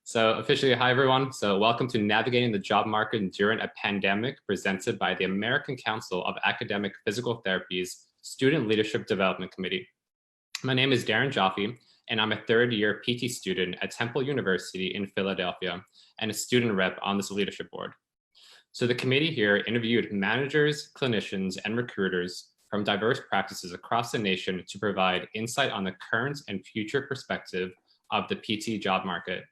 So officially, hi everyone. So welcome to Navigating the Job Market During a Pandemic, presented by the American Council of Academic Physical Therapy's Student Leadership Development Committee. My name is Darren Jaffe, and I'm a third-year PT student at Temple University in Philadelphia and a student rep on this leadership board. So the committee here interviewed managers, clinicians, and recruiters from diverse practices across the nation to provide insight on the current and future perspective of the PT job market.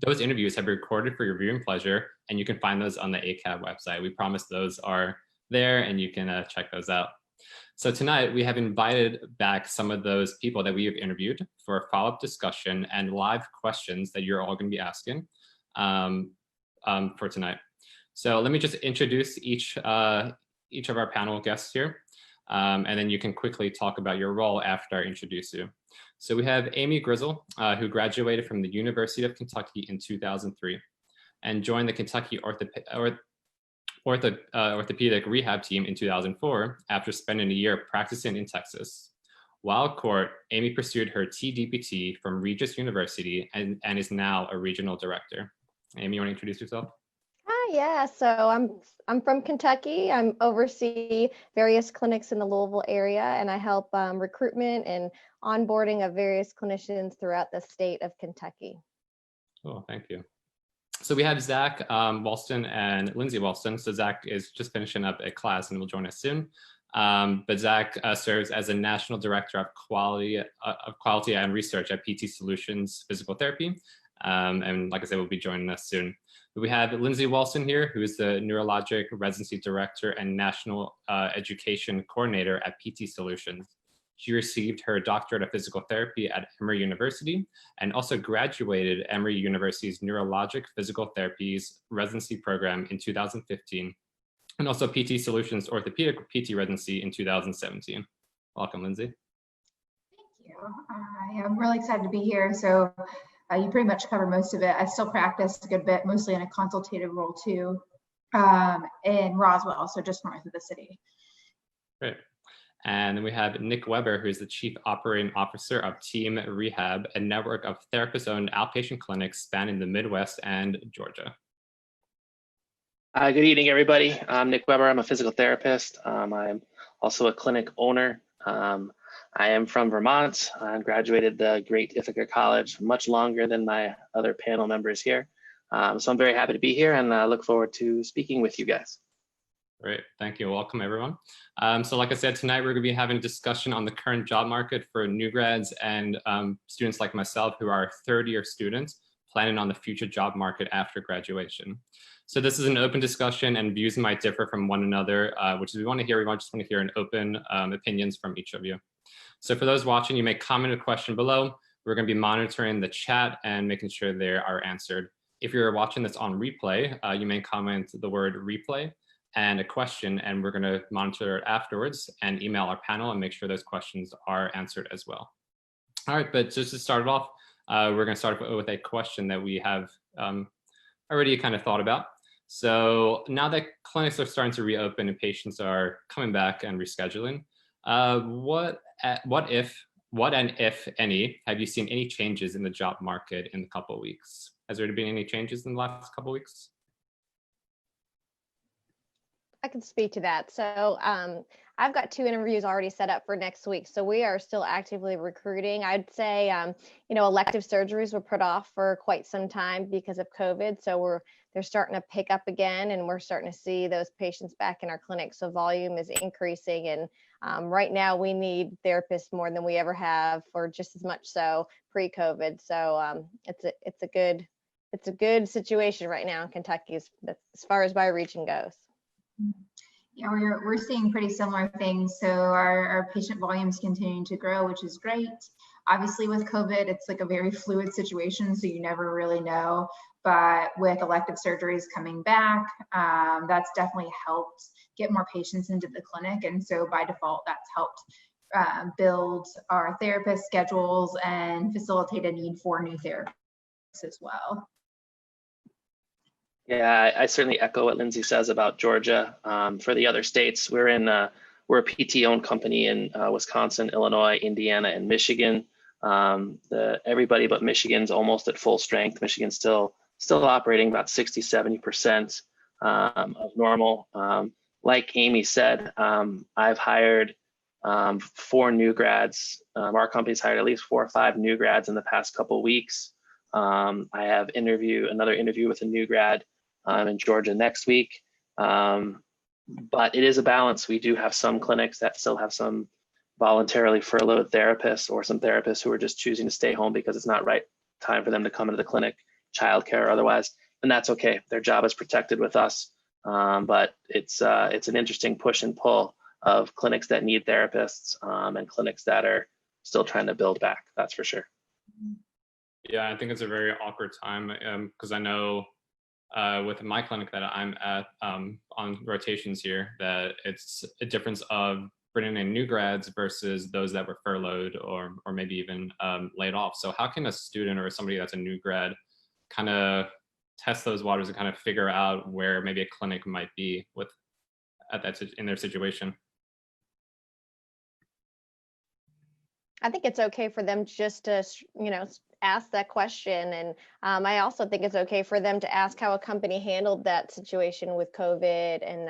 Those interviews have been recorded for your viewing pleasure, and you can find those on the ACAB website. We promise those are there, and you can check those out. So tonight, we have invited back some of those people that we have interviewed for a follow-up discussion and live questions that you're all going to be asking for tonight. So let me just introduce each of our panel guests here, and then you can quickly talk about your role after I introduce you. So we have Amy Grizzle, who graduated from the University of Kentucky in 2003 and joined the Kentucky orthopedic rehab team in 2004 after spending a year practicing in Texas. While at court, Amy pursued her TDPT from Regis University and is now a regional director. Amy, you want to introduce yourself? Hi, yeah, so I'm from Kentucky. I oversee various clinics in the Louisville area, and I help recruitment and onboarding of various clinicians throughout the state of Kentucky. Cool, thank you. So we have Zach Walston and Lindsey Wilson. So Zach is just finishing up a class and will join us soon. But Zach serves as a national director of quality and research at PT Solutions Physical Therapy. And like I said, will be joining us soon. We have Lindsey Wilson here, who is the Neurologic Residency Director and National Education Coordinator at PT Solutions. She received her doctorate of physical therapy at Emory University and also graduated Emory University's Neurologic Physical Therapies Residency Program in 2015, and also PT Solutions Orthopedic PT Residency in 2017. Welcome, Lindsey. Thank you. I am really excited to be here. So you pretty much covered most of it. I still practice a good bit, mostly in a consultative role too, in Roswell, so just north of the city. Great. And then we have Nick Weber, who is the Chief Operating Officer of Team Rehab, a network of therapist-owned outpatient clinics spanning the Midwest and Georgia. Good evening, everybody. I'm Nick Weber. I'm a physical therapist. I'm also a clinic owner. I am from Vermont. I graduated the great Ithaca College much longer than my other panel members here. So I'm very happy to be here and look forward to speaking with you guys. Great, thank you. Welcome, everyone. So like I said, tonight we're going to be having a discussion on the current job market for new grads and students like myself who are third-year students planning on the future job market after graduation. So this is an open discussion and views might differ from one another, which is we just want to hear an open opinions from each of you. So for those watching, you may comment a question below. We're going to be monitoring the chat and making sure they are answered. If you're watching this on replay, you may comment the word replay and a question, and we're going to monitor it afterwards and email our panel and make sure those questions are answered as well. All right, but just to start it off, we're going to start with a question that we have already kind of thought about. So now that clinics are starting to reopen and patients are coming back and rescheduling, what and if any, have you seen any changes in the job market in a couple of weeks? Has there been any changes in the last couple of weeks? I can speak to that. So I've got 2 interviews already set up for next week. So we are still actively recruiting. I'd say, elective surgeries were put off for quite some time because of COVID. So they're starting to pick up again, and we're starting to see those patients back in our clinic. So volume is increasing. And right now we need therapists more than we ever have, or just as much so pre-COVID. So it's a good situation right now in Kentucky as far as my region goes. Yeah, we're seeing pretty similar things. So our patient volumes continuing to grow, which is great. Obviously with COVID, it's like a very fluid situation, so you never really know. But with elective surgeries coming back, that's definitely helped get more patients into the clinic. And so by default, that's helped build our therapist schedules and facilitate a need for new therapists as well. Yeah, I certainly echo what Lindsey says about Georgia. For the other states, we're a PT-owned company in Wisconsin, Illinois, Indiana, and Michigan. Everybody but Michigan's almost at full strength. Michigan's still operating about 60-70% of normal. Like Amy said, I've hired 4 new grads. Our company's hired at least 4 or 5 new grads in the past couple of weeks. I have another interview with a new grad in Georgia next week. But it is a balance. We do have some clinics that still have some voluntarily furloughed therapists, or some therapists who are just choosing to stay home because it's not right time for them to come into the clinic, childcare or otherwise, and that's okay. Their job is protected with us. But it's an interesting push and pull of clinics that need therapists and clinics that are still trying to build back. That's for sure. Yeah, I think it's a very awkward time because I know with my clinic that I'm at on rotations here, that it's a difference of bringing in new grads versus those that were furloughed or maybe even laid off. So how can a student or somebody that's a new grad kind of test those waters and kind of figure out where maybe a clinic might be in their situation? I think it's okay for them just to, ask that question. And I also think it's okay for them to ask how a company handled that situation with COVID. And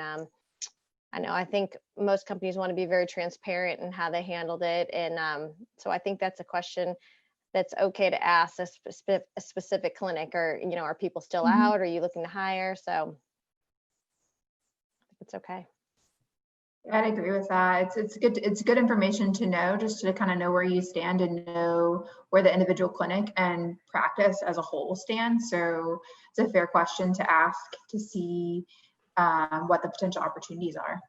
I think most companies want to be very transparent in how they handled it. And so I think that's a question that's okay to ask a specific clinic, or, are people still out? Are you looking to hire? So it's okay. I'd agree with that. It's good information to know, just to kind of know where you stand and know where the individual clinic and practice as a whole stands. So it's a fair question to ask to see what the potential opportunities are.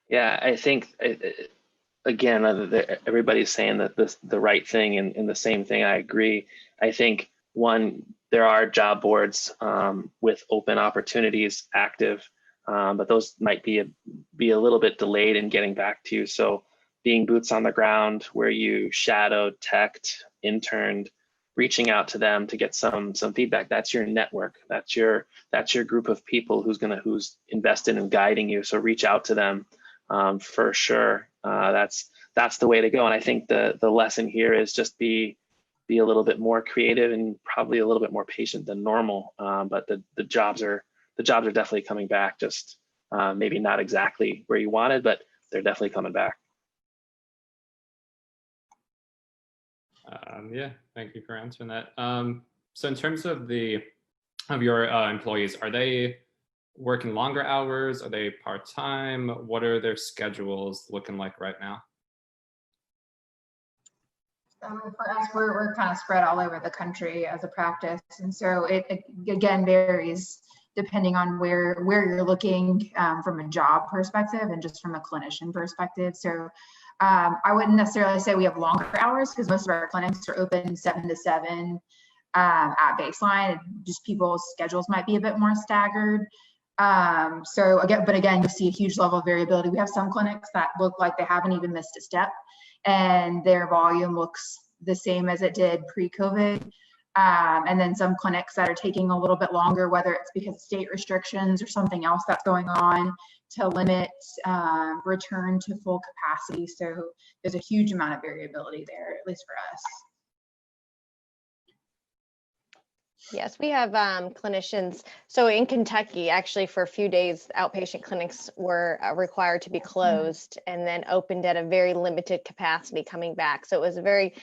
Yeah, I think again, everybody's saying that the right thing and the same thing. I agree. I think there are job boards with open opportunities active. But those might be a little bit delayed in getting back to you. So being boots on the ground, where you shadowed, teched, interned, reaching out to them to get some feedback. That's your network. That's your group of people who's invested in guiding you. So reach out to them for sure. That's the way to go. And I think the lesson here is just be a little bit more creative and probably a little bit more patient than normal. But the jobs are definitely coming back, just maybe not exactly where you wanted, but they're definitely coming back. Yeah, thank you for answering that. So in terms of your employees, are they working longer hours? Are they part-time? What are their schedules looking like right now? For us, we're kind of spread all over the country as a practice, and so it again varies depending on where you're looking from a job perspective and just from a clinician perspective. So I wouldn't necessarily say we have longer hours, because most of our clinics are open 7 to 7 at baseline. Just people's schedules might be a bit more staggered. So again, you see a huge level of variability. We have some clinics that look like they haven't even missed a step, and their volume looks the same as it did pre-COVID. And then some clinics that are taking a little bit longer, whether it's because of state restrictions or something else that's going on to limit return to full capacity. So there's a huge amount of variability there, at least for us. Yes, we have clinicians. So in Kentucky, actually, for a few days, outpatient clinics were required to be closed and then opened at a very limited capacity coming back. So it was a very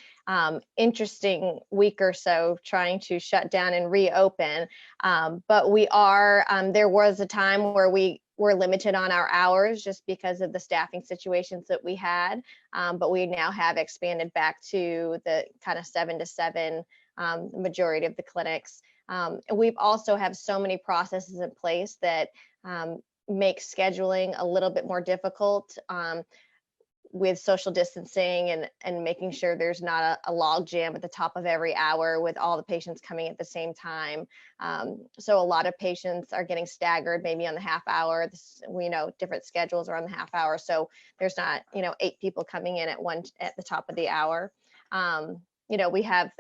interesting week or so trying to shut down and reopen. But we are, there was a time where we were limited on our hours just because of the staffing situations that we had. But we now have expanded back to the kind of 7 to 7 majority of the clinics. We've also have so many processes in place that make scheduling a little bit more difficult with social distancing and making sure there's not a log jam at the top of every hour with all the patients coming at the same time. So a lot of patients are getting staggered maybe on the half hour. We know different schedules are on the half hour. So there's not, 8 people coming in at the top of the hour. We have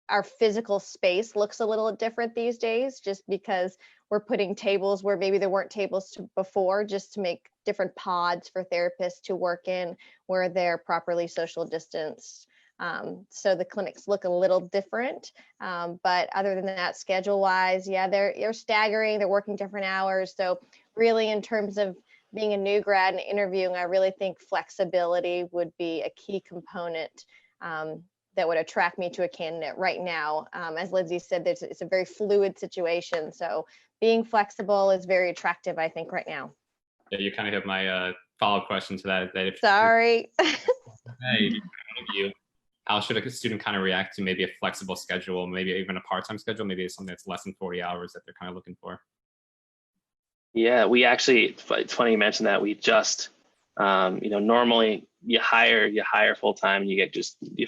our physical space looks a little different these days, just because we're putting tables where maybe there weren't tables before, just to make different pods for therapists to work in where they're properly social distanced. So the clinics look a little different. But other than that, schedule-wise, yeah, they're staggering. They're working different hours. So really, in terms of being a new grad and interviewing, I really think flexibility would be a key component that would attract me to a candidate right now. As Lindsey said, it's a very fluid situation. So being flexible is very attractive, I think, right now. Yeah, you kind of have my follow-up question to that. If Sorry. how should a student kind of react to maybe a flexible schedule, maybe even a part-time schedule, maybe it's something that's less than 40 hours that they're kind of looking for? Yeah, we actually, it's funny you mentioned that. We just, normally you hire full-time, you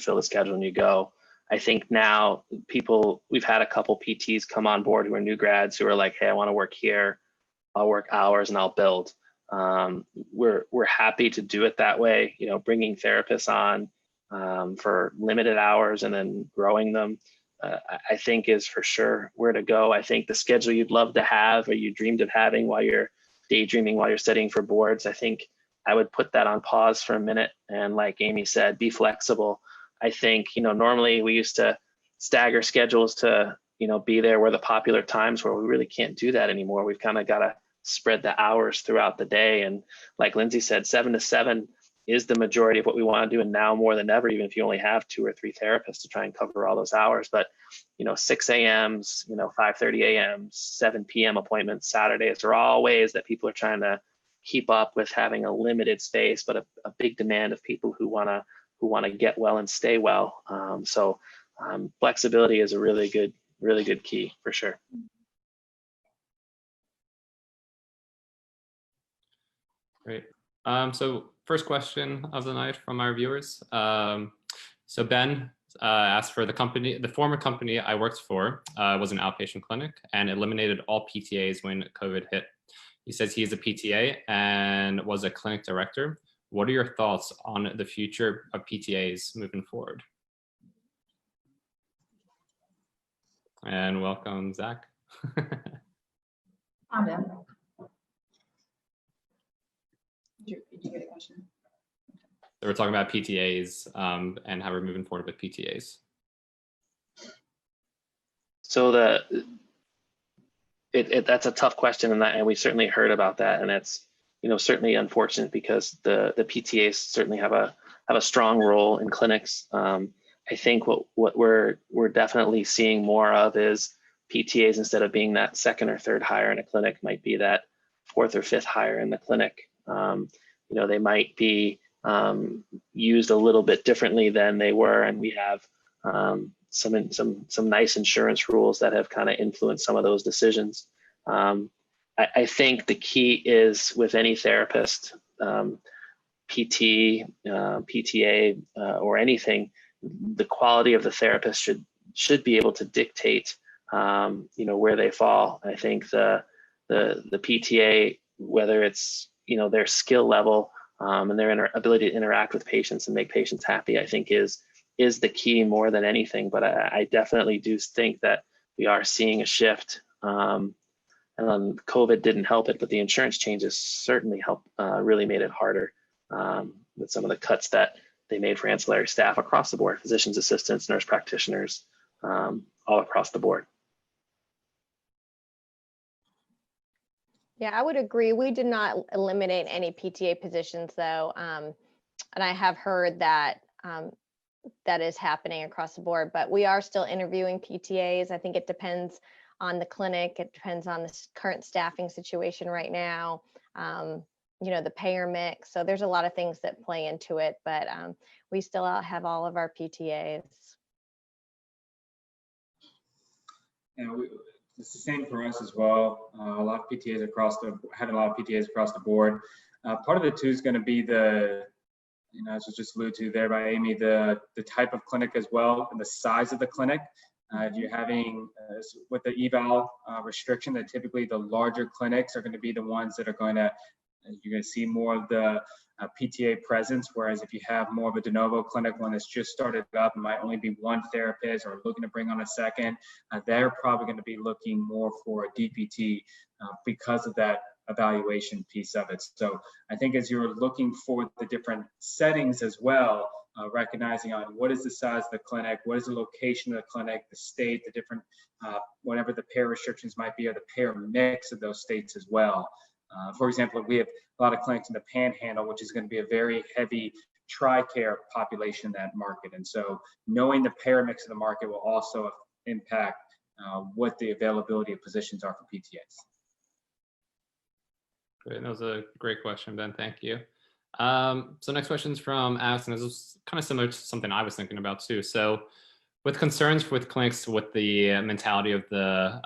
fill the schedule and you go. I think now we've had a couple PTs come on board who are new grads who are like, hey, I want to work here. I'll work hours and I'll build. We're happy to do it that way, bringing therapists on for limited hours and then growing them. I think is for sure where to go. I think the schedule you'd love to have or you dreamed of having while you're daydreaming, while you're studying for boards, I think I would put that on pause for a minute. And like Amy said, be flexible. I think, normally we used to stagger schedules to, be there where the popular times where we really can't do that anymore. We've kind of got to spread the hours throughout the day. And like Lindsey said, 7 to 7 is the majority of what we want to do. And now more than ever, even if you only have 2 or 3 therapists to try and cover all those hours, but 6 a.m.s, 5:30 a.m., 7 p.m. appointments, Saturdays are all ways that people are trying to keep up with having a limited space, but a big demand of people who want to get well and stay well. So flexibility is a really good key for sure. Great. So first question of the night from our viewers. So Ben asked for the former company I worked for was an outpatient clinic and eliminated all PTAs when COVID hit. He says he is a PTA and was a clinic director. What are your thoughts on the future of PTAs moving forward? And welcome, Zach. I'm in. Did you get a question? So we're talking about PTAs and how we're moving forward with PTAs. So that's a tough question, and we certainly heard about that, and that's certainly unfortunate because the PTAs certainly have a strong role in clinics. I think what we're definitely seeing more of is PTAs, instead of being that 2nd or 3rd hire in a clinic, might be that 4th or 5th hire in the clinic. They might be used a little bit differently than they were, and we have some nice insurance rules that have kind of influenced some of those decisions. I think the key is with any therapist, PT, PTA, or anything, the quality of the therapist should be able to dictate where they fall. I think the PTA, whether it's their skill level and their ability to interact with patients and make patients happy, I think is the key more than anything. But I definitely do think that we are seeing a shift. And COVID didn't help it, but the insurance changes certainly really made it harder with some of the cuts that they made for ancillary staff across the board, physicians, assistants, nurse practitioners, all across the board. Yeah, I would agree. We did not eliminate any PTA positions though. And I have heard that that is happening across the board, but we are still interviewing PTAs. I think it depends on the clinic. It depends on the current staffing situation right now, the payer mix. So there's a lot of things that play into it, but we still have all of our PTAs. It's the same for us as well. A lot of PTAs having a lot of PTAs across the board. Part of it too is going to be as was just alluded to there by Amy, the type of clinic as well and the size of the clinic. If you're having with the eval restriction, that typically the larger clinics are going to be the ones that are you're going to see more of the PTA presence, whereas if you have more of a de novo clinic, one that's just started up, it might only be one therapist or looking to bring on a second, they're probably going to be looking more for a DPT because of that evaluation piece of it. So I think as you're looking for the different settings as well, recognizing on what is the size of the clinic, what is the location of the clinic, the state, the different, whatever the payer restrictions might be, or the payer mix of those states as well. For example, we have a lot of clinics in the Panhandle, which is going to be a very heavy TRICARE population in that market. And so knowing the payer mix of the market will also impact what the availability of positions are for PTAs. Great, that was a great question, Ben, thank you. So next question is from Alex, and this is kind of similar to something I was thinking about too. So with concerns with clinics with the mentality of the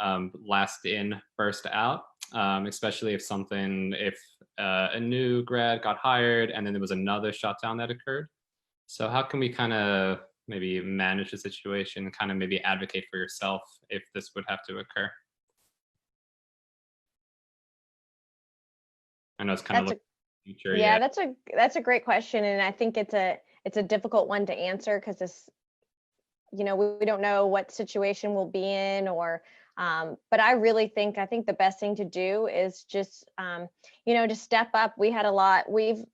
last in, first out, especially if a new grad got hired and then there was another shutdown that occurred. So how can we kind of maybe manage the situation, kind of maybe advocate for yourself if this would have to occur? I know it's kind of future. Yeah, that's a great question, and I think it's a difficult one to answer because this, we don't know what situation we'll be in, or but I really think the best thing to do is just to step up. We had a lot. When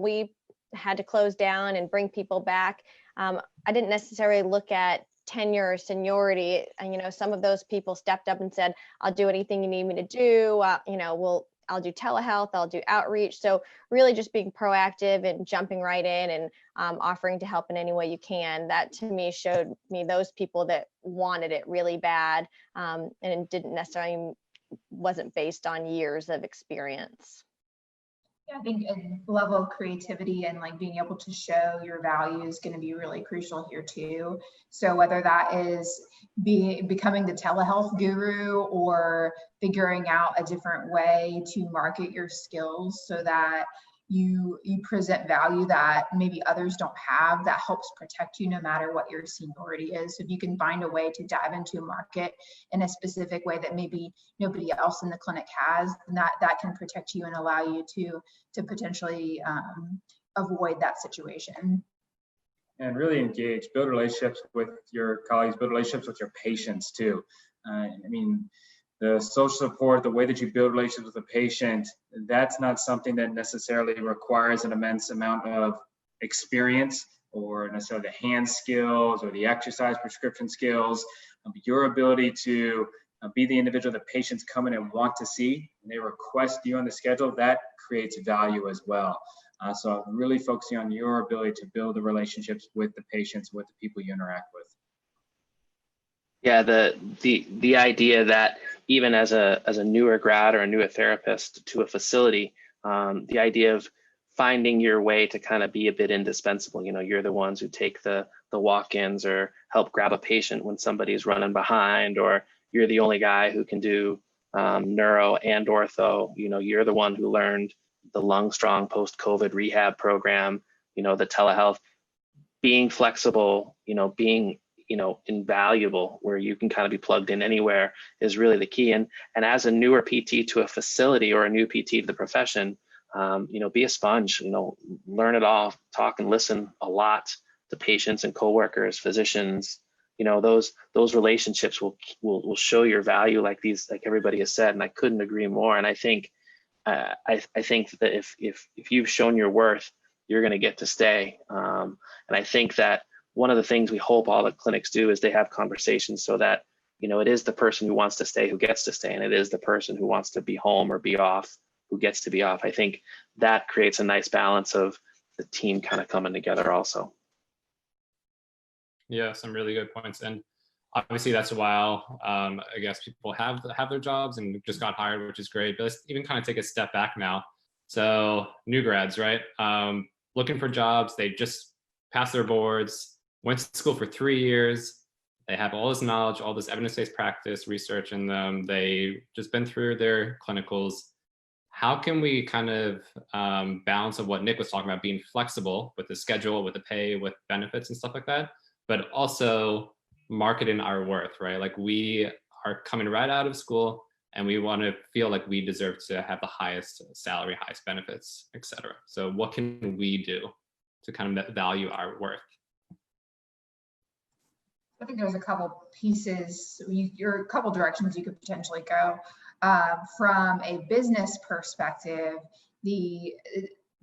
we had to close down and bring people back, I didn't necessarily look at tenure or seniority. And some of those people stepped up and said, "I'll do anything you need me to do. I'll do telehealth, I'll do outreach." So really just being proactive and jumping right in and offering to help in any way you can. That to me showed me those people that wanted it really bad, and it didn't necessarily wasn't based on years of experience. Yeah, I think a level of creativity and like being able to show your value is going to be really crucial here too. So whether that is becoming the telehealth guru or figuring out a different way to market your skills so that you present value that maybe others don't have, that helps protect you no matter what your seniority is. So if you can find a way to dive into a market in a specific way that maybe nobody else in the clinic has, then that can protect you and allow you to potentially avoid that situation. And really engage, build relationships with your colleagues, build relationships with your patients too. The social support, the way that you build relationships with the patient, that's not something that necessarily requires an immense amount of experience or necessarily the hand skills or the exercise prescription skills. Your ability to be the individual that patients come in and want to see, and they request you on the schedule, that creates value as well. So really focusing on your ability to build the relationships with the patients, with the people you interact with. Yeah, the idea that even as a newer grad or a newer therapist to a facility, the idea of finding your way to kind of be a bit indispensable. You're the ones who take the walk-ins or help grab a patient when somebody's running behind, or you're the only guy who can do neuro and ortho. You're the one who learned the Lung Strong post-COVID rehab program, the telehealth, being flexible, being invaluable, where you can kind of be plugged in anywhere is really the key. And as a newer PT to a facility or a new PT to the profession, be a sponge, learn it all, talk and listen a lot to patients and coworkers, physicians. Those relationships will show your value, like everybody has said, and I couldn't agree more. And I think I think that if you've shown your worth, you're going to get to stay. And I think that one of the things we hope all the clinics do is they have conversations so that, it is the person who wants to stay who gets to stay, and it is the person who wants to be home or be off who gets to be off. I think that creates a nice balance of the team kind of coming together also. Yeah, some really good points. And obviously that's a while, I guess people have their jobs and just got hired, which is great. But let's even kind of take a step back now. So new grads, right? Looking for jobs, they just passed their boards, went to school for 3 years. They have all this knowledge, all this evidence-based practice, research in them. They just been through their clinicals. How can we kind of balance of what Nick was talking about, being flexible with the schedule, with the pay, with benefits and stuff like that, but also marketing our worth, right? Like we are coming right out of school and we want to feel like we deserve to have the highest salary, highest benefits, et cetera. So what can we do to kind of value our worth? I think there's a couple pieces, or a couple directions you could potentially go. From a business perspective,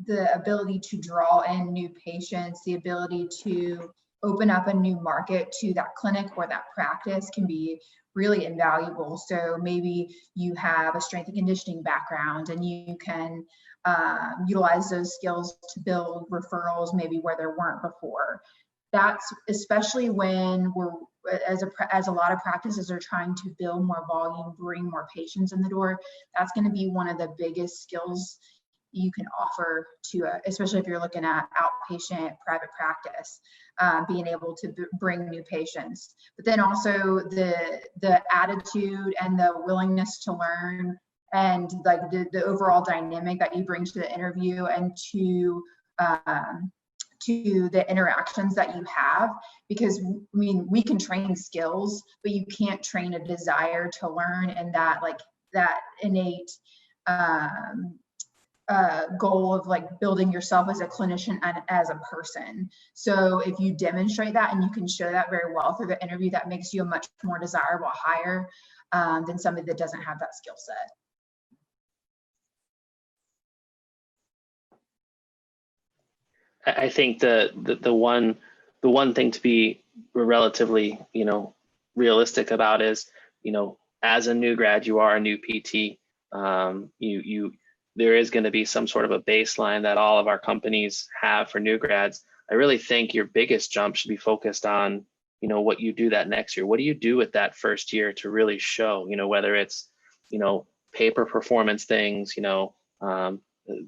the ability to draw in new patients, the ability to open up a new market to that clinic or that practice can be really invaluable. So maybe you have a strength and conditioning background and you can utilize those skills to build referrals maybe where there weren't before. That's especially when we're, as a lot of practices are trying to build more volume, bring more patients in the door, that's going to be one of the biggest skills you can offer to, especially if you're looking at outpatient private practice, being able to bring new patients. But then also the attitude and the willingness to learn, and like the overall dynamic that you bring to the interview and to the interactions that you have. Because I mean, we can train skills, but you can't train a desire to learn and that innate goal of like building yourself as a clinician and as a person. So if you demonstrate that and you can show that very well through the interview, that makes you a much more desirable hire than somebody that doesn't have that skill set. I think the one thing to be relatively, realistic about is, as a new grad, you are a new PT. There is going to be some sort of a baseline that all of our companies have for new grads. I really think your biggest jump should be focused on, what you do that next year. What do you do with that first year to really show, whether it's, paper performance things,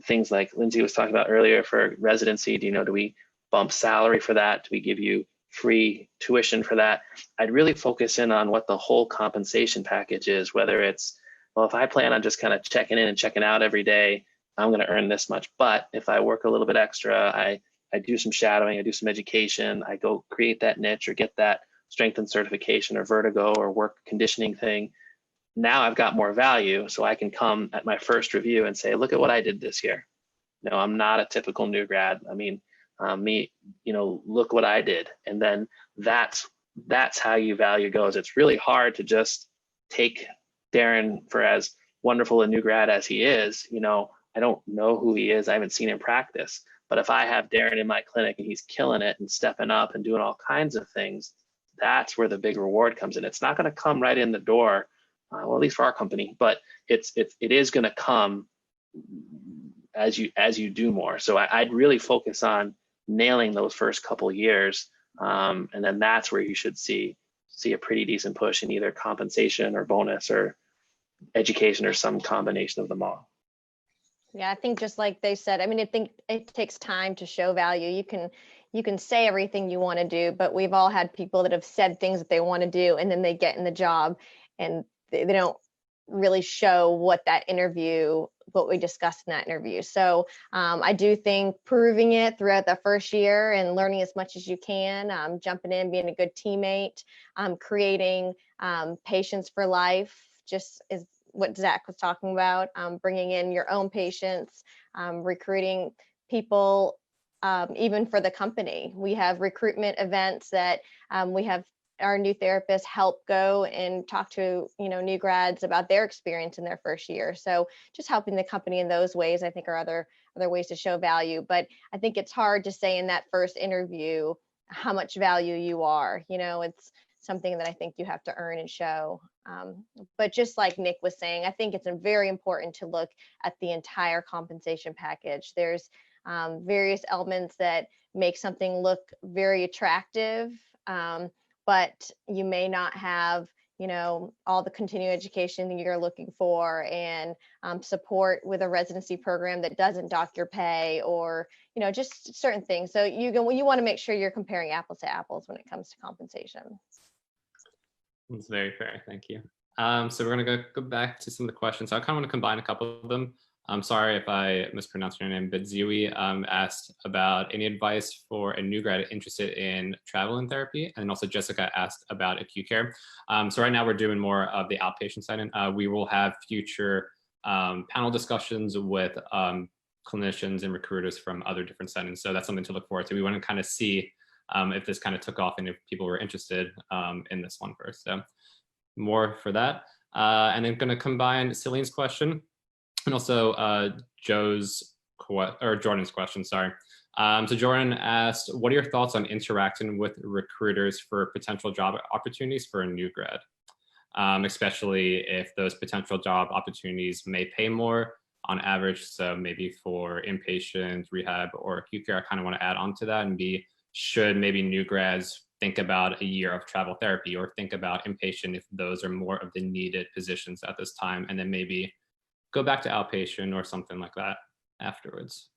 things like Lindsey was talking about earlier for residency. Do we bump salary for that? Do we give you free tuition for that? I'd really focus in on what the whole compensation package is, whether it's, well, if I plan on just kind of checking in and checking out every day, I'm going to earn this much. But if I work a little bit extra, I do some shadowing, I do some education, I go create that niche or get that strength and certification or vertigo or work conditioning thing. Now I've got more value, so I can come at my first review and say, look at what I did this year. No, I'm not a typical new grad. I mean, look what I did. And then that's how you value goes. It's really hard to just take Darren for as wonderful a new grad as he is. I don't know who he is. I haven't seen him practice. But if I have Darren in my clinic and he's killing it and stepping up and doing all kinds of things, that's where the big reward comes in. It's not going to come right in the door, well, at least for our company, but it is going to come as you do more. So I'd really focus on nailing those first couple years, and then that's where you should see a pretty decent push in either compensation or bonus or education or some combination of them all. Yeah, I think just like they said, I mean, I think it takes time to show value. You can say everything you want to do, but we've all had people that have said things that they want to do, and then they get in the job and they don't really show what we discussed in that interview. So I do think proving it throughout the first year and learning as much as you can, jumping in, being a good teammate, creating patients for life, just is what Zach was talking about, bringing in your own patients, recruiting people, even for the company. We have recruitment events that we have our new therapists help go and talk to, new grads about their experience in their first year. So just helping the company in those ways, I think, are other ways to show value. But I think it's hard to say in that first interview how much value you are. It's something that I think you have to earn and show. But just like Nick was saying, I think it's very important to look at the entire compensation package. There's various elements that make something look very attractive, but you may not have, all the continuing education that you're looking for, and support with a residency program that doesn't dock your pay, or, just certain things. So you want to make sure you're comparing apples to apples when it comes to compensation. That's very fair. Thank you. So we're going to go back to some of the questions. So I kind of want to combine a couple of them. I'm sorry if I mispronounced your name, but Ziwi asked about any advice for a new grad interested in travel and therapy. And also Jessica asked about acute care. So right now we're doing more of the outpatient side, and we will have future panel discussions with clinicians and recruiters from other different settings. So that's something to look forward to. We want to kind of see if this kind of took off and if people were interested in this one first. So more for that. And then going to combine Celine's question and also Joe's Jordan's question, sorry. So Jordan asked, what are your thoughts on interacting with recruiters for potential job opportunities for a new grad? Especially if those potential job opportunities may pay more on average. So maybe for inpatient, rehab, or acute care, I kind of want to add on to that and be, should maybe new grads think about a year of travel therapy or think about inpatient if those are more of the needed positions at this time, and then maybe go back to outpatient or something like that afterwards?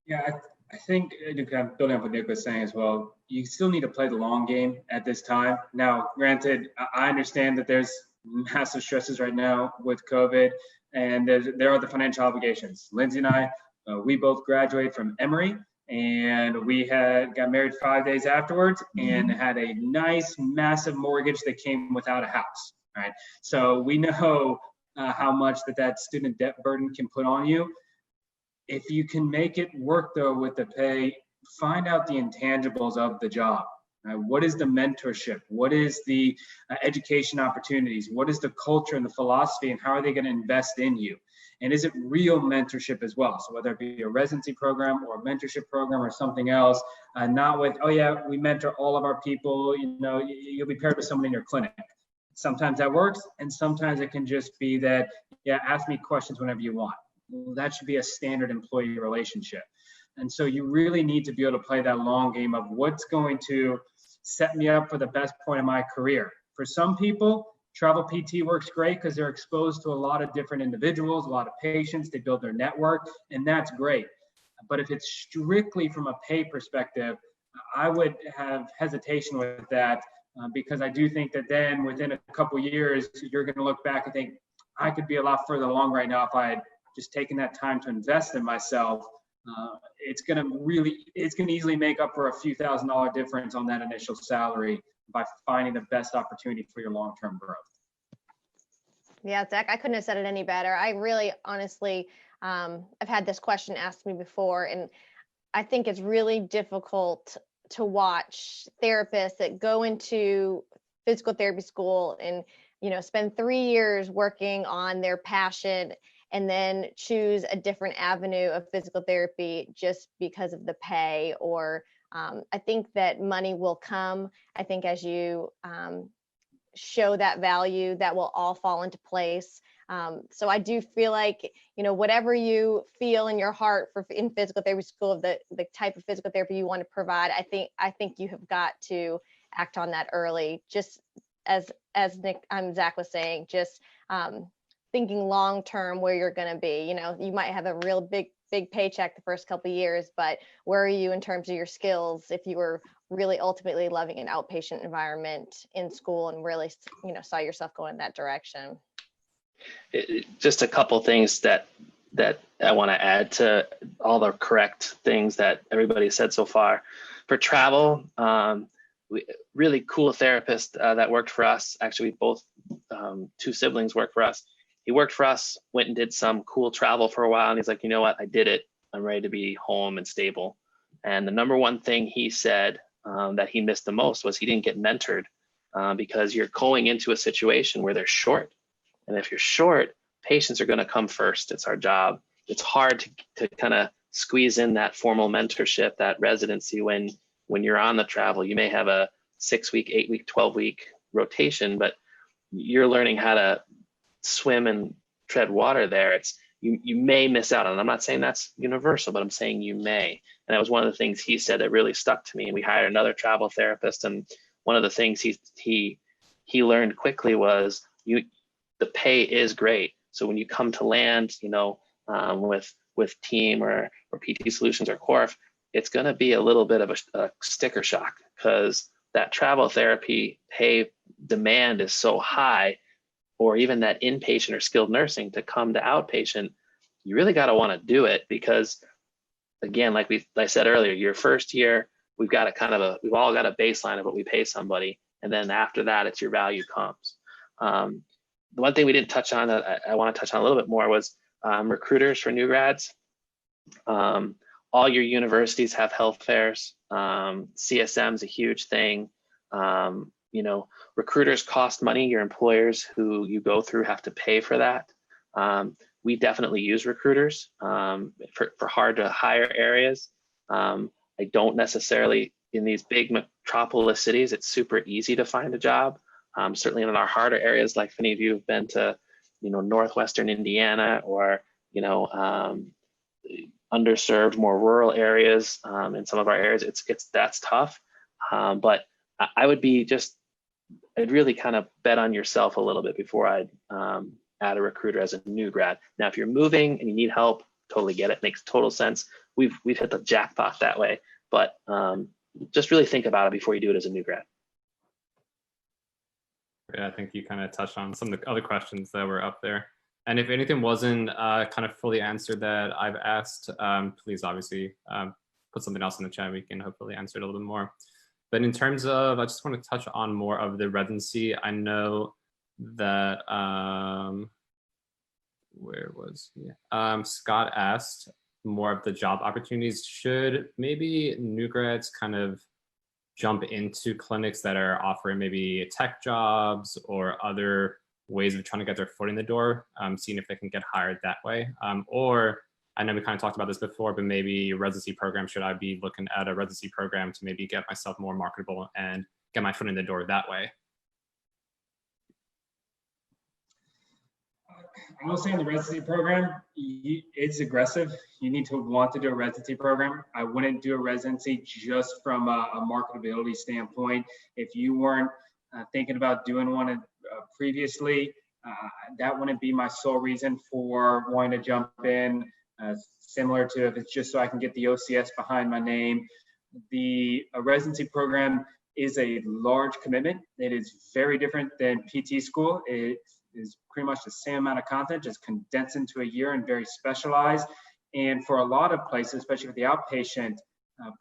Yeah, I think kind of building up what Nick was saying as well, you still need to play the long game at this time. Now, granted, I understand that there's massive stresses right now with COVID, and there are the financial obligations. Lindsey and I, we both graduated from Emory, and we got married 5 days afterwards and had a nice, massive mortgage that came without a house, right? So we know how much that student debt burden can put on you. If you can make it work though with the pay, find out the intangibles of the job. What is the mentorship? What is the education opportunities? What is the culture and the philosophy, and how are they going to invest in you? And is it real mentorship as well? So whether it be a residency program or a mentorship program or something else, not with, oh yeah, we mentor all of our people, you'll be paired with someone in your clinic. Sometimes that works, and sometimes it can just be that, yeah, ask me questions whenever you want. Well, that should be a standard employee relationship. And so you really need to be able to play that long game of what's going to set me up for the best point of my career. For some people, travel PT works great because they're exposed to a lot of different individuals, a lot of patients, they build their network, and that's great. But if it's strictly from a pay perspective, I would have hesitation with that because I do think that then within a couple years, you're going to look back and think, I could be a lot further along right now if I had just taken that time to invest in myself. It's going to easily make up for a few $1,000s difference on that initial salary by finding the best opportunity for your long-term growth. Yeah, Zach, I couldn't have said it any better. I really, honestly, I've had this question asked me before, and I think it's really difficult to watch therapists that go into physical therapy school and, spend 3 years working on their passion and then choose a different avenue of physical therapy just because of the pay. Or I think that money will come. I think as you show that value, that will all fall into place. So I do feel like, whatever you feel in your heart in physical therapy school, the type of physical therapy you want to provide, I think you have got to act on that early. Just as Zach was saying, just thinking long term where you're going to be. You might have a real big paycheck the first couple of years, but where are you in terms of your skills if you were really ultimately loving an outpatient environment in school and really saw yourself going in that direction? Just a couple things that I want to add to all the correct things that everybody said so far. For travel, really cool therapist that worked for us. Actually, both two siblings worked for us. He worked for us, went and did some cool travel for a while, and he's like, you know what, I did it. I'm ready to be home and stable. And the number one thing he said that he missed the most was he didn't get mentored because you're going into a situation where they're short. And if you're short, patients are going to come first. It's our job. It's hard to kind of squeeze in that formal mentorship, that residency when you're on the travel. You may have a 6-week, 8-week, 12-week rotation, but you're learning how to swim and tread water there. You may miss out on it. I'm not saying that's universal, but I'm saying you may. And that was one of the things he said that really stuck to me. And we hired another travel therapist, and one of the things he learned quickly was the pay is great. So when you come to land, with Team or PT Solutions or Corf, it's going to be a little bit of a sticker shock because that travel therapy pay demand is so high, or even that inpatient or skilled nursing to come to outpatient, you really got to want to do it because, again, like I said earlier, your first year, we've got we've all got a baseline of what we pay somebody, and then after that, it's your value comes. The one thing we didn't touch on that I want to touch on a little bit more was recruiters for new grads. All your universities have health fairs. CSM is a huge thing. Recruiters cost money. Your employers who you go through have to pay for that. we definitely use recruiters for hard to hire areas. I don't necessarily, in these big metropolis cities, it's super easy to find a job. Certainly in our harder areas, like if any of you have been to, Northwestern Indiana or, underserved, more rural areas in some of our areas, that's tough. But I'd really kind of bet on yourself a little bit before I'd add a recruiter as a new grad. Now, if you're moving and you need help, totally get it. Makes total sense. We've hit the jackpot that way, but just really think about it before you do it as a new grad. Yeah, I think you kind of touched on some of the other questions that were up there. And if anything wasn't kind of fully answered that I've asked, please obviously put something else in the chat. We can hopefully answer it a little bit more. But in terms of, I just want to touch on more of the residency. I know that, where was he? Scott asked more of the job opportunities. Should maybe new grads kind of jump into clinics that are offering maybe tech jobs or other ways of trying to get their foot in the door, seeing if they can get hired that way? Or I know we kind of talked about this before, but maybe a residency program, should I be looking at a residency program to maybe get myself more marketable and get my foot in the door that way? I will say in the residency program, it's aggressive. You need to want to do a residency program. I wouldn't do a residency just from a marketability standpoint. If you weren't thinking about doing one previously, that wouldn't be my sole reason for wanting to jump in. Similar to if it's just so I can get the OCS behind my name. The residency program is a large commitment. It is very different than PT school. It is pretty much the same amount of content, just condensed into a year and very specialized. And for a lot of places, especially with the outpatient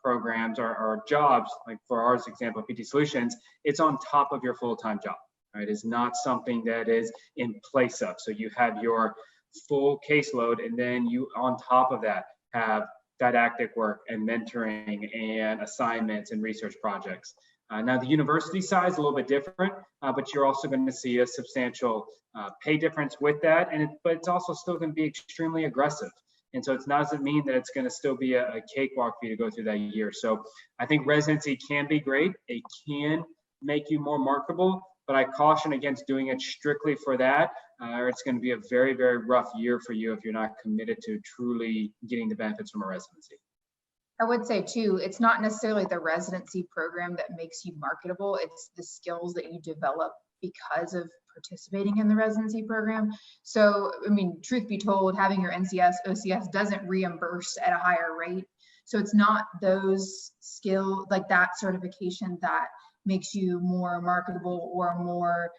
programs or jobs, like for ours example, PT Solutions, it's on top of your full-time job, right? It's not something that is in place of. So you have your full caseload, and then you on top of that have didactic work and mentoring and assignments and research projects. Now the university side is a little bit different, but you're also going to see a substantial pay difference with that, but it's also still going to be extremely aggressive. And so it doesn't mean that it's going to still be a cakewalk for you to go through that year. So I think residency can be great. It can make you more marketable, but I caution against doing it strictly for that, or it's going to be a very, very rough year for you if you're not committed to truly getting the benefits from a residency. I would say too, it's not necessarily the residency program that makes you marketable. It's the skills that you develop because of participating in the residency program. So, I mean, truth be told, having your NCS, OCS doesn't reimburse at a higher rate. So it's not those skill, like that certification that makes you more marketable or more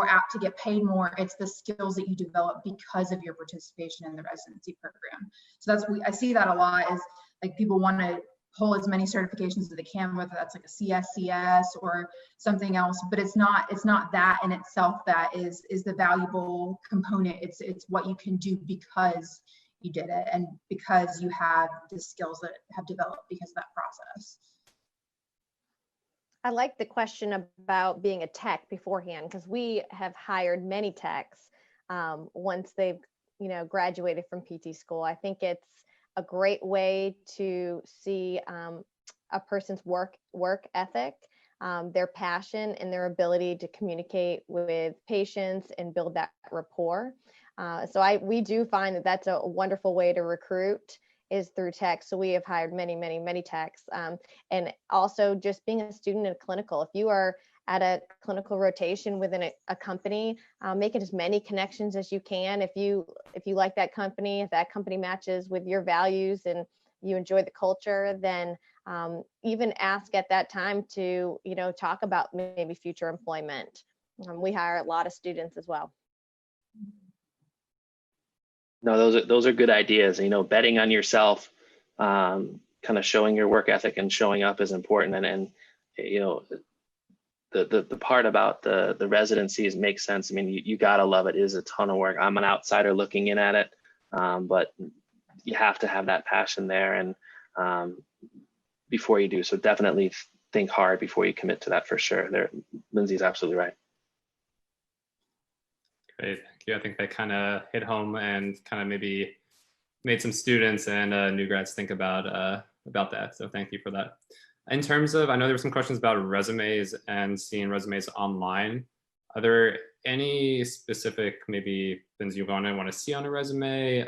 apt to get paid more. It's the skills that you develop because of your participation in the residency program. So I see that a lot, is like people want to pull as many certifications as they can, whether that's like a CSCS or something else, but it's not that in itself that is the valuable component. It's what you can do because you did it and because you have the skills that have developed because of that process. I like the question about being a tech beforehand, because we have hired many techs once they've graduated from PT school. I think it's a great way to see a person's work ethic, their passion, and their ability to communicate with patients and build that rapport. So we do find that that's a wonderful way to recruit, is through tech. So we have hired many techs, and also just being a student in a clinical. If you are at a clinical rotation within a company, make it as many connections as you can. If you like that company, if that company matches with your values and you enjoy the culture, then even ask at that time to talk about maybe future employment. We hire a lot of students as well. No, those are good ideas. Betting on yourself, kind of showing your work ethic and showing up is important. And the part about the residencies makes sense. I mean, you gotta love it. It is a ton of work. I'm an outsider looking in at it, but you have to have that passion there, and before you do. So definitely think hard before you commit to that, for sure. Lindsey's absolutely right. Great, thank you. I think that kind of hit home and kind of maybe made some students and new grads think about that. So thank you for that. In terms of, I know there were some questions about resumes and seeing resumes online. Are there any specific maybe things you want to see on a resume?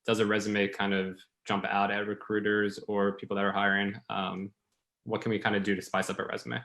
Does a resume kind of jump out at recruiters or people that are hiring? What can we kind of do to spice up a resume?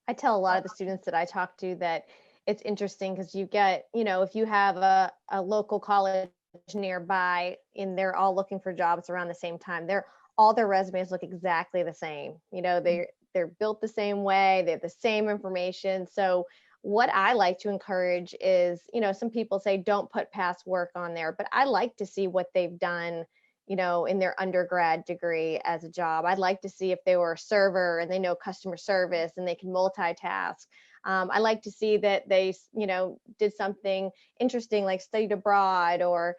I tell a lot of the students that I talk to that it's interesting because you get, if you have a local college nearby and they're all looking for jobs around the same time, all their resumes look exactly the same. They're built the same way, they have the same information. So what I like to encourage is, some people say don't put past work on there, but I like to see what they've done, in their undergrad degree as a job. I'd like to see if they were a server and they know customer service and they can multitask. I like to see that they, did something interesting like studied abroad or,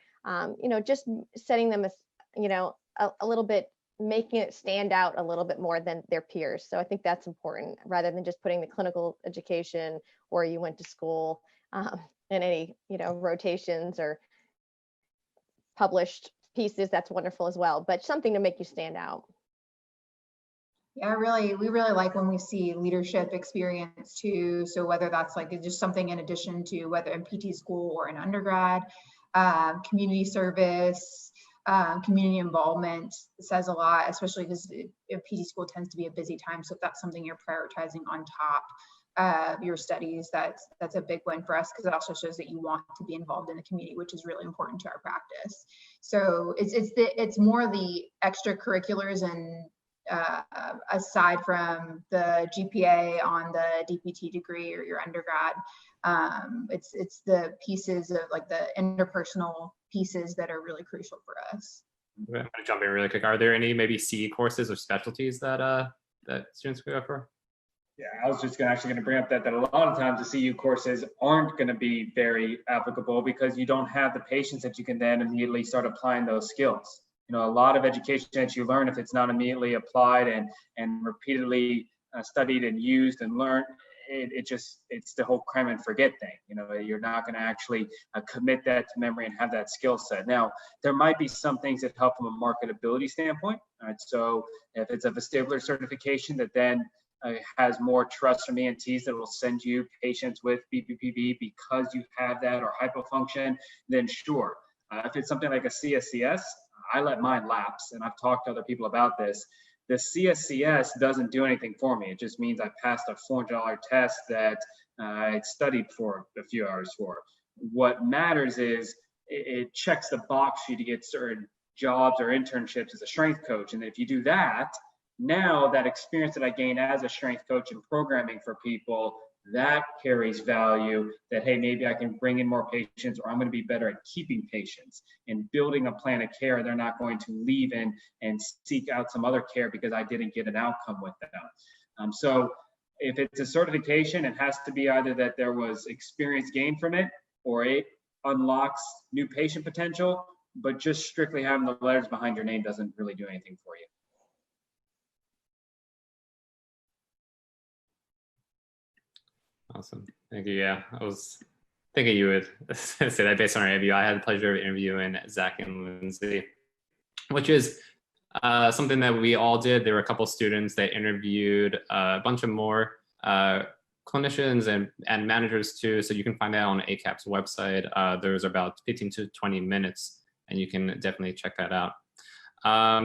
just setting them, a little bit, making it stand out a little bit more than their peers. So I think that's important rather than just putting the clinical education or you went to school in any, rotations or published pieces. That's wonderful as well, but something to make you stand out. Yeah, we really like when we see leadership experience too. So whether that's like just something in addition to whether in PT school or in undergrad, community service, community involvement says a lot, especially because PT school tends to be a busy time. So if that's something you're prioritizing on top of your studies, that's a big win for us because it also shows that you want to be involved in the community, which is really important to our practice. So it's more the extracurriculars and aside from the GPA on the DPT degree or your undergrad, it's the pieces of like the interpersonal pieces that are really crucial for us. I'm going to jump in really quick. Are there any maybe CE courses or specialties that students could go for? Yeah, I was just actually going to bring up that a lot of times the CU courses aren't going to be very applicable because you don't have the patients that you can then immediately start applying those skills. A lot of education that you learn, if it's not immediately applied and repeatedly studied and used and learned, it's the whole cram and forget thing. You're not going to actually commit that to memory and have that skill set. Now, there might be some things that help from a marketability standpoint. All right, so if it's a vestibular certification that then has more trust from ENTs that will send you patients with BPPV because you have that or hypofunction, then sure. If it's something like a CSCS, I let mine lapse, and I've talked to other people about this. The CSCS doesn't do anything for me. It just means I passed a $400 test that I studied for a few hours for. What matters is it checks the box for you to get certain jobs or internships as a strength coach. And if you do that, now that experience that I gained as a strength coach and programming for people, that carries value that, hey, maybe I can bring in more patients, or I'm going to be better at keeping patients and building a plan of care. They're not going to leave and seek out some other care because I didn't get an outcome with them. So if it's a certification, it has to be either that there was experience gained from it or it unlocks new patient potential, but just strictly having the letters behind your name doesn't really do anything for you. Awesome. Thank you. Yeah, I was thinking you would say that based on our interview. I had the pleasure of interviewing Zach and Lindsey, which is something that we all did. There were a couple students that interviewed a bunch of more clinicians and managers too. So you can find that on ACAP's website. There's about 15 to 20 minutes, and you can definitely check that out.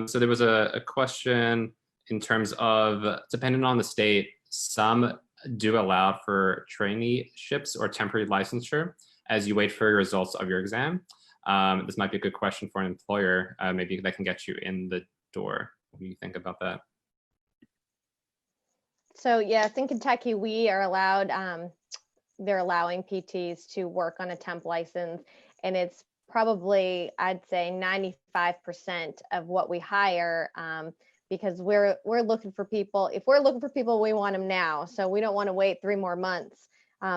So there was a question in terms of, depending on the state, some do allow for traineeships or temporary licensure as you wait for your results of your exam. This might be a good question for an employer, maybe that can get you in the door. What do you think about that? So yes, in Kentucky, we are allowed, they're allowing PTs to work on a temp license, and it's probably, I'd say 95% of what we hire, because we're looking for people. If we're looking for people, we want them now. So we don't want to wait 3 more months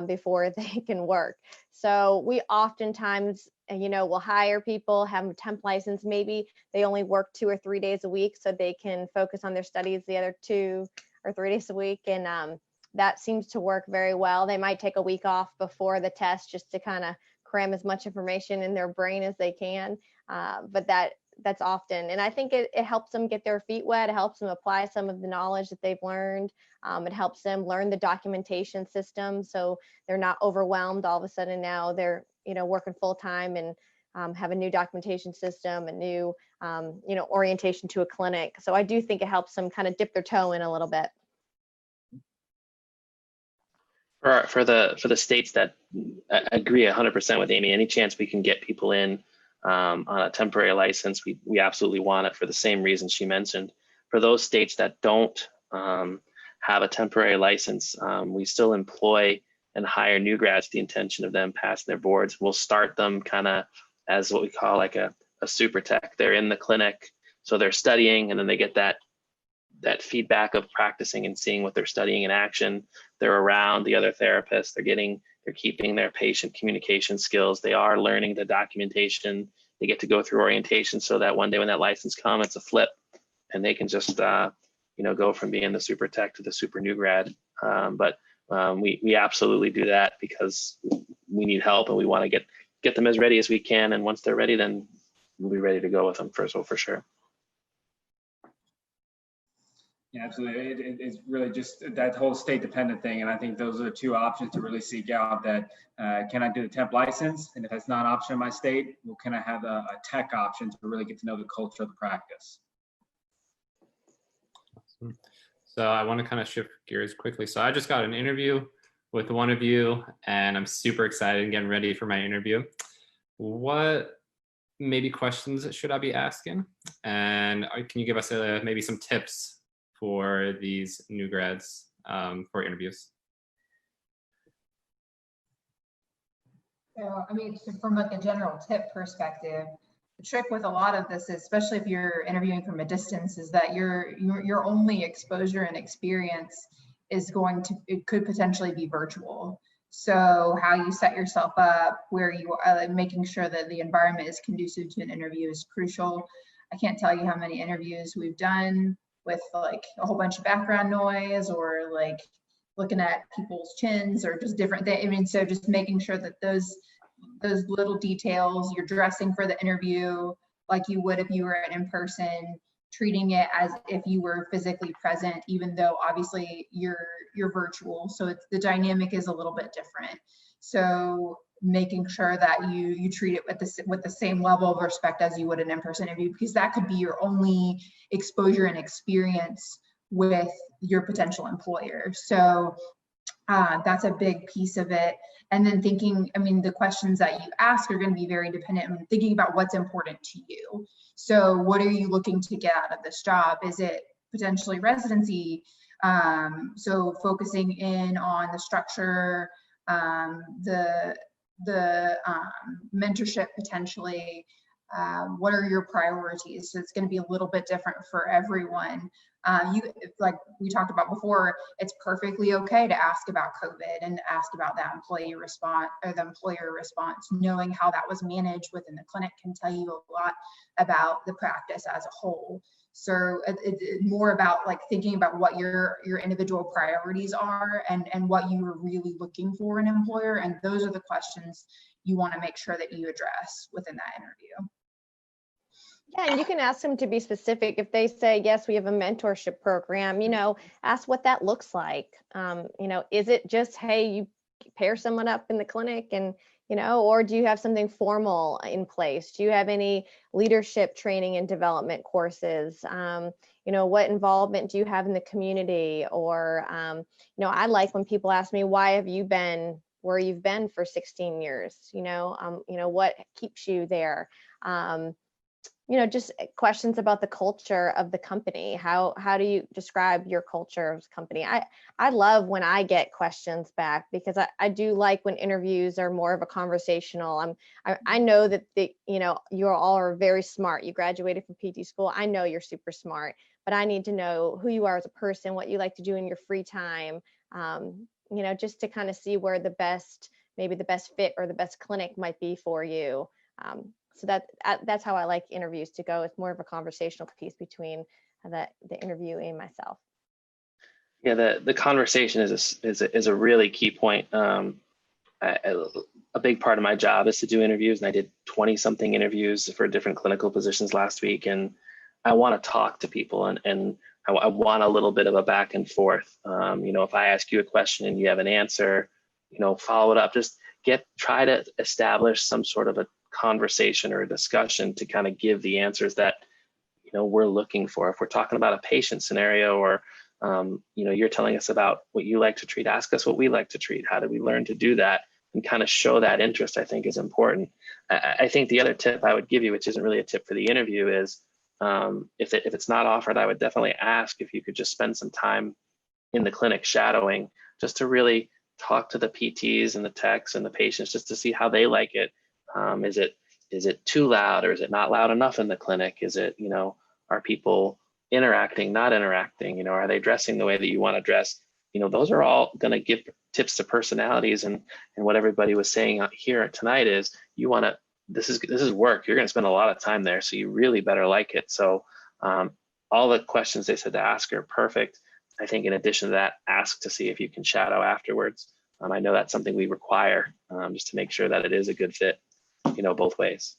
before they can work. So we oftentimes, we'll hire people, have them temp license. Maybe they only work 2 or 3 days a week so they can focus on their studies the other 2 or 3 days a week. And that seems to work very well. They might take a week off before the test just to kind of cram as much information in their brain as they can. But that's often, and I think it helps them get their feet wet. It helps them apply some of the knowledge that they've learned. It helps them learn the documentation system, so they're not overwhelmed all of a sudden. Now they're, working full time and have a new documentation system, a new, orientation to a clinic. So I do think it helps them kind of dip their toe in a little bit. For the states that I agree 100% with Amy, any chance we can get people in on a temporary license, we absolutely want it for the same reason she mentioned. For those states that don't have a temporary license, we still employ and hire new grads with the intention of them passing their boards. We'll start them kind of as what we call like a super tech. They're in the clinic, so they're studying, and then they get that feedback of practicing and seeing what they're studying in action. They're around the other therapists. They're keeping their patient communication skills. They are learning the documentation. They get to go through orientation so that one day when that license comes, it's a flip, and they can just go from being the super tech to the super new grad. But we absolutely do that because we need help, and we want to get them as ready as we can. And once they're ready, then we'll be ready to go with them for sure. Yeah, absolutely. It's really just that whole state dependent thing. And I think those are the two options to really seek out that, can I do the temp license? And if that's not an option in my state, well, can I have a tech option to really get to know the culture of the practice? So I want to kind of shift gears quickly. So I just got an interview with one of you, and I'm super excited and getting ready for my interview. What maybe questions should I be asking? And can you give us maybe some tips for these new grads for interviews? So, from like a general tip perspective, the trick with a lot of this, especially if you're interviewing from a distance, is that your only exposure and experience it could potentially be virtual. So how you set yourself up, where you are, making sure that the environment is conducive to an interview is crucial. I can't tell you how many interviews we've done with like a whole bunch of background noise, or like looking at people's chins, or just different things. So just making sure that those little details, you're dressing for the interview like you would if you were in person, treating it as if you were physically present, even though obviously you're virtual. So the dynamic is a little bit different. So making sure that you treat it with the same level of respect as you would an in-person interview, because that could be your only exposure and experience with your potential employer. So that's a big piece of it. And then thinking, the questions that you ask are going to be very dependent on thinking about what's important to you. So what are you looking to get out of this job? Is it potentially residency? So focusing in on the structure, the mentorship potentially. What are your priorities? So it's going to be a little bit different for everyone. Like we talked about before, it's perfectly okay to ask about COVID and ask about that employee response or the employer response. Knowing how that was managed within the clinic can tell you a lot about the practice as a whole. So it's more about like thinking about what your individual priorities are and what you are really looking for in an employer. And those are the questions you want to make sure that you address within that interview. Yeah, and you can ask them to be specific. If they say, yes, we have a mentorship program, ask what that looks like. Is it just, hey, you pair someone up in the clinic and, or do you have something formal in place? Do you have any leadership training and development courses? What involvement do you have in the community? Or, I like when people ask me, why have you been where you've been for 16 years? What keeps you there? Just questions about the culture of the company. How do you describe your culture of the company? I love when I get questions back, because I do like when interviews are more of a conversational. I know that you all are very smart. You graduated from PT school. I know you're super smart, but I need to know who you are as a person, what you like to do in your free time. Just to kind of see where maybe the best fit or the best clinic might be for you. So that's how I like interviews to go. It's more of a conversational piece between the interviewee and myself. Yeah, the conversation is a really key point. A big part of my job is to do interviews, and I did 20 something interviews for different clinical positions last week. And I want to talk to people, and I want a little bit of a back and forth. If I ask you a question and you have an answer, follow it up. Just try to establish some sort of a conversation or a discussion to kind of give the answers that we're looking for. If we're talking about a patient scenario, or you're telling us about what you like to treat, ask us what we like to treat. How do we learn to do that? And kind of show that interest, I think, is important. I think the other tip I would give you, which isn't really a tip for the interview, is if it's not offered, I would definitely ask if you could just spend some time in the clinic shadowing, just to really talk to the PTs and the techs and the patients, just to see how they like it. Is it too loud, or is it not loud enough in the clinic? Is it, are people interacting, not interacting? Are they dressing the way that you want to dress? Those are all going to give tips to personalities. And what everybody was saying here tonight is, this is work. You're going to spend a lot of time there, so you really better like it. So all the questions they said to ask are perfect. I think in addition to that, ask to see if you can shadow afterwards. I know that's something we require, just to make sure that it is a good fit, both ways.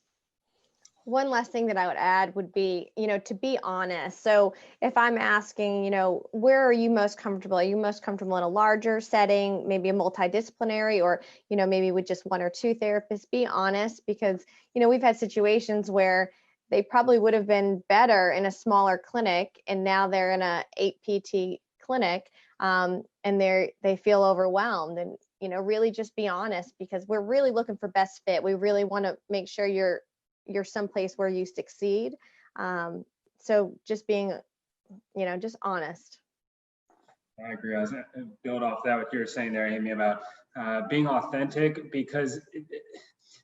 One last thing that I would add would be, to be honest. So if I'm asking, where are you most comfortable? Are you most comfortable in a larger setting, maybe a multidisciplinary, or, maybe with just one or two therapists? Be honest, because, we've had situations where they probably would have been better in a smaller clinic, and now they're in a 8 PT clinic, and they feel overwhelmed. And, really just be honest, because we're really looking for best fit. We really want to make sure you're someplace where you succeed. So just being, just honest. I agree. I was going to build off that, what you were saying there, Amy, about being authentic, because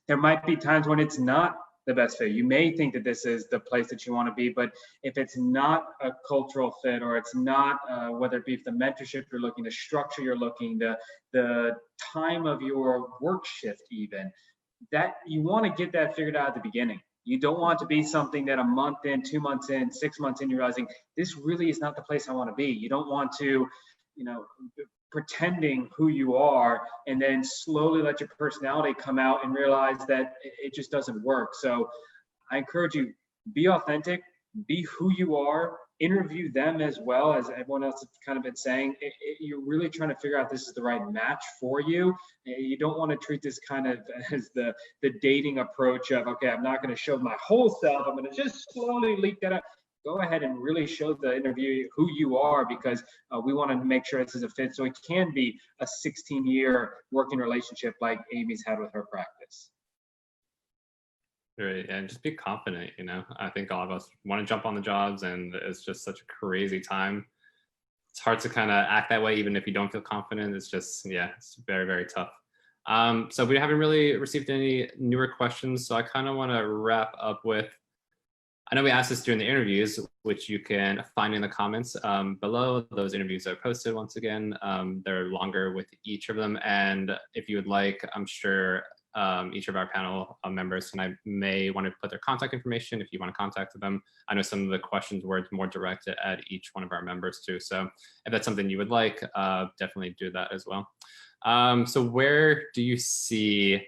there might be times when it's not the best fit. You may think that this is the place that you want to be, but if it's not a cultural fit, or it's not, whether it be the mentorship you're looking, the structure you're looking, the time of your work shift, even, that you want to get that figured out at the beginning. You don't want to be something that a month in, 2 months in, 6 months in, you're realizing this really is not the place I want to be. You don't want to, pretending who you are, and then slowly let your personality come out and realize that it just doesn't work. So I encourage you, be authentic, be who you are, interview them as well, as everyone else has kind of been saying. You're really trying to figure out this is the right match for you. You don't want to treat this kind of as the dating approach of, okay, I'm not going to show my whole self, I'm going to just slowly leak that out. Go ahead and really show the interview who you are, because we want to make sure this is a fit, so it can be a 16-year working relationship like Amy's had with her practice. Right, and just be confident. I think all of us want to jump on the jobs, and it's just such a crazy time. It's hard to kind of act that way, even if you don't feel confident. It's just, it's very, very tough. So we haven't really received any newer questions, so I kind of want to wrap up with, I know we asked this during the interviews, which you can find in the comments below. Those interviews are posted once again. They're longer with each of them. And if you would like, I'm sure each of our panel members tonight may want to put their contact information if you want to contact them. I know some of the questions were more directed at each one of our members too. So if that's something you would like, definitely do that as well. So where do you see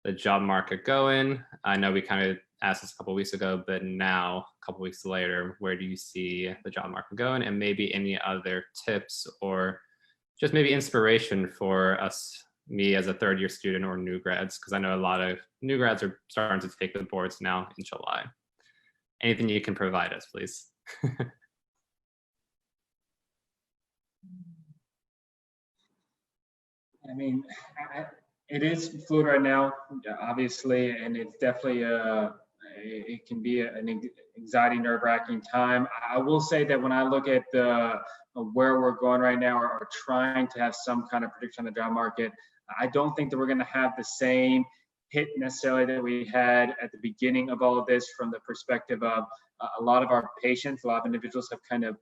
the job market going? I know we kind of asked this a couple of weeks ago, but now a couple of weeks later, where do you see the job market going? And maybe any other tips or just maybe inspiration for us, me as a third-year student or new grads, because I know a lot of new grads are starting to take the boards now in July. Anything you can provide us, please. I mean, it is fluid right now, obviously, and it's definitely it can be an anxiety, nerve-wracking time. I will say that when I look at where we're going right now, or trying to have some kind of prediction on the job market, I don't think that we're going to have the same hit necessarily that we had at the beginning of all of this, from the perspective of a lot of our patients, a lot of individuals have kind of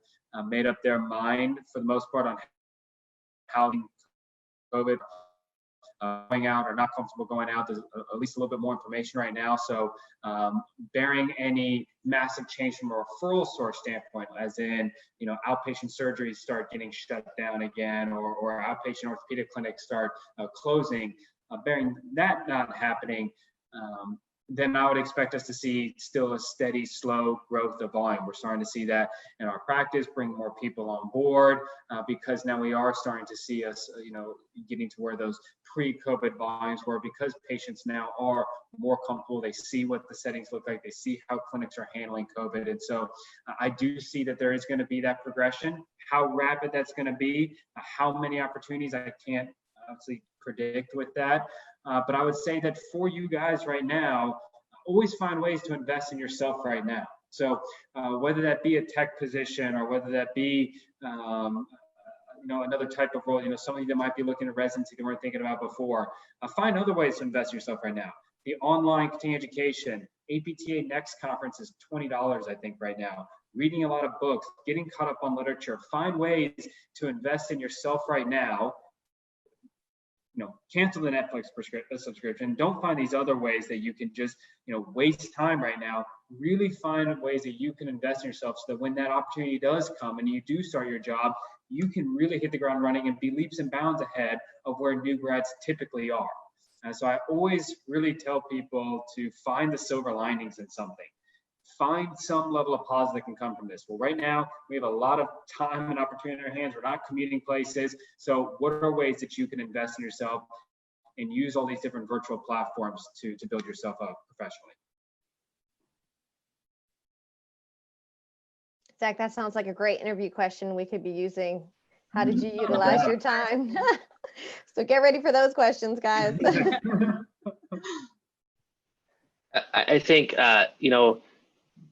made up their mind for the most part on how COVID going out or not comfortable going out. There's at least a little bit more information right now. So bearing any massive change from a referral source standpoint, as in, outpatient surgeries start getting shut down again, or outpatient orthopedic clinics start closing, bearing that not happening, then I would expect us to see still a steady, slow growth of volume. We're starting to see that in our practice, bring more people on board, because now we are starting to see us, getting to where those pre-COVID volumes were, because patients now are more comfortable. They see what the settings look like. They see how clinics are handling COVID. And so I do see that there is going to be that progression. How rapid that's going to be, how many opportunities, I can't obviously predict with that. But I would say that for you guys right now, always find ways to invest in yourself right now. So whether that be a tech position, or whether that be another type of role, somebody that might be looking at residency that weren't thinking about before, find other ways to invest in yourself right now. The online continuing education, APTA Next conference is $20, I think, right now. Reading a lot of books, getting caught up on literature. Find ways to invest in yourself right now. Cancel the Netflix subscription. Don't find these other ways that you can just, waste time right now. Really find ways that you can invest in yourself, so that when that opportunity does come and you do start your job, you can really hit the ground running and be leaps and bounds ahead of where new grads typically are. And so I always really tell people to find the silver linings in something. Find some level of positive that can come from this. Well, right now, we have a lot of time and opportunity in our hands. We're not commuting places. So what are ways that you can invest in yourself and use all these different virtual platforms to build yourself up professionally? Zach, that sounds like a great interview question we could be using. How did you utilize your time? So get ready for those questions, guys. I think,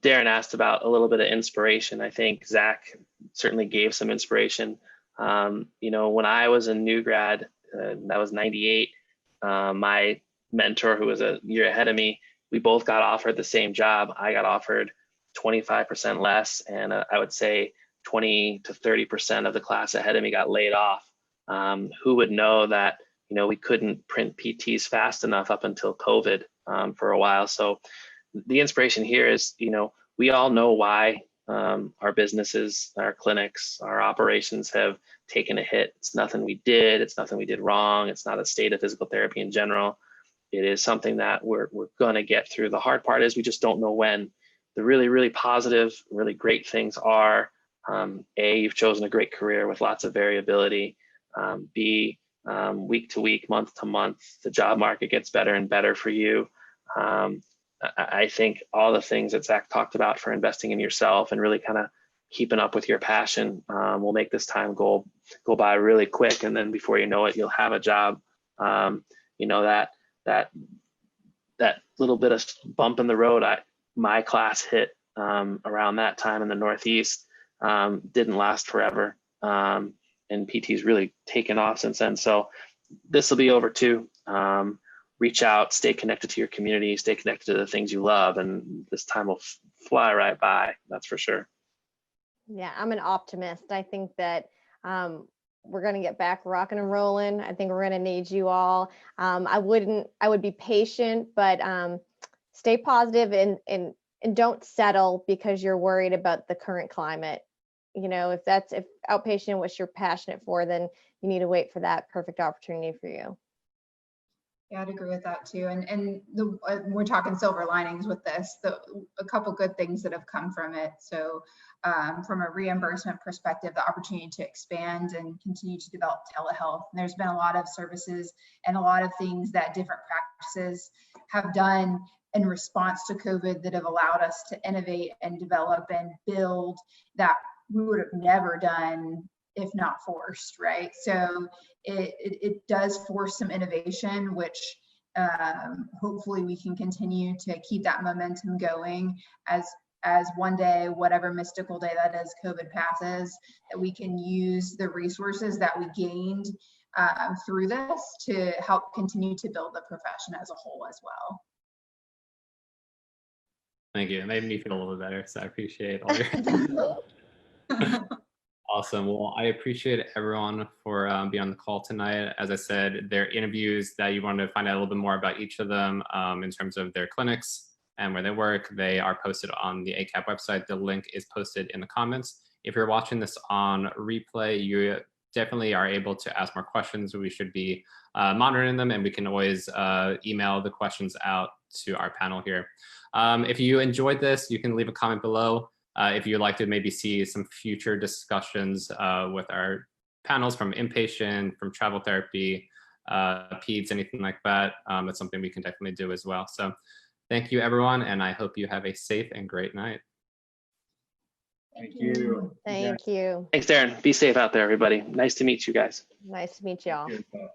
Darren asked about a little bit of inspiration. I think Zach certainly gave some inspiration. When I was a new grad, that was 98, my mentor, who was a year ahead of me, we both got offered the same job. I got offered 25% less, and I would say 20 to 30% of the class ahead of me got laid off. Who would know that, we couldn't print PTs fast enough up until COVID for a while. So the inspiration here is, we all know why our businesses, our clinics, our operations have taken a hit. It's nothing we did. It's nothing we did wrong. It's not a state of physical therapy in general. It is something that we're going to get through. The hard part is we just don't know when. The really, really positive, really great things are, A, you've chosen a great career with lots of variability. B, week to week, month to month, the job market gets better and better for you. I think all the things that Zach talked about for investing in yourself and really kind of keeping up with your passion will make this time go by really quick. And then before you know it, you'll have a job. That little bit of bump in the road my class hit around that time in the Northeast didn't last forever. And PT's really taken off since then. So this will be over too. Reach out, stay connected to your community, stay connected to the things you love, and this time will fly right by, that's for sure. Yeah, I'm an optimist. I think that we're going to get back rocking and rolling. I think we're going to need you all. I would be patient, but stay positive and don't settle because you're worried about the current climate. If outpatient what you're passionate for, then you need to wait for that perfect opportunity for you. Yeah, I'd agree with that too. And we're talking silver linings with this. A couple good things that have come from it. So from a reimbursement perspective, the opportunity to expand and continue to develop telehealth. And there's been a lot of services and a lot of things that different practices have done in response to COVID that have allowed us to innovate and develop and build that we would have never done if not forced, right? So it does force some innovation, which hopefully we can continue to keep that momentum going as one day, whatever mystical day that is, COVID passes, that we can use the resources that we gained through this to help continue to build the profession as a whole as well. Thank you. It made me feel a little bit better, so I appreciate all your Awesome. Well, I appreciate everyone for being on the call tonight. As I said, there are interviews that you want to find out a little bit more about each of them in terms of their clinics and where they work. They are posted on the ACAP website. The link is posted in the comments. If you're watching this on replay, you definitely are able to ask more questions. We should be monitoring them, and we can always email the questions out to our panel here. If you enjoyed this, you can leave a comment below. If you'd like to maybe see some future discussions with our panels from inpatient, from travel therapy, peds, anything like that, that's something we can definitely do as well. So thank you, everyone, and I hope you have a safe and great night. Thank you. Thank you. Thanks, Darren. Be safe out there, everybody. Nice to meet you guys. Nice to meet y'all. Good stuff.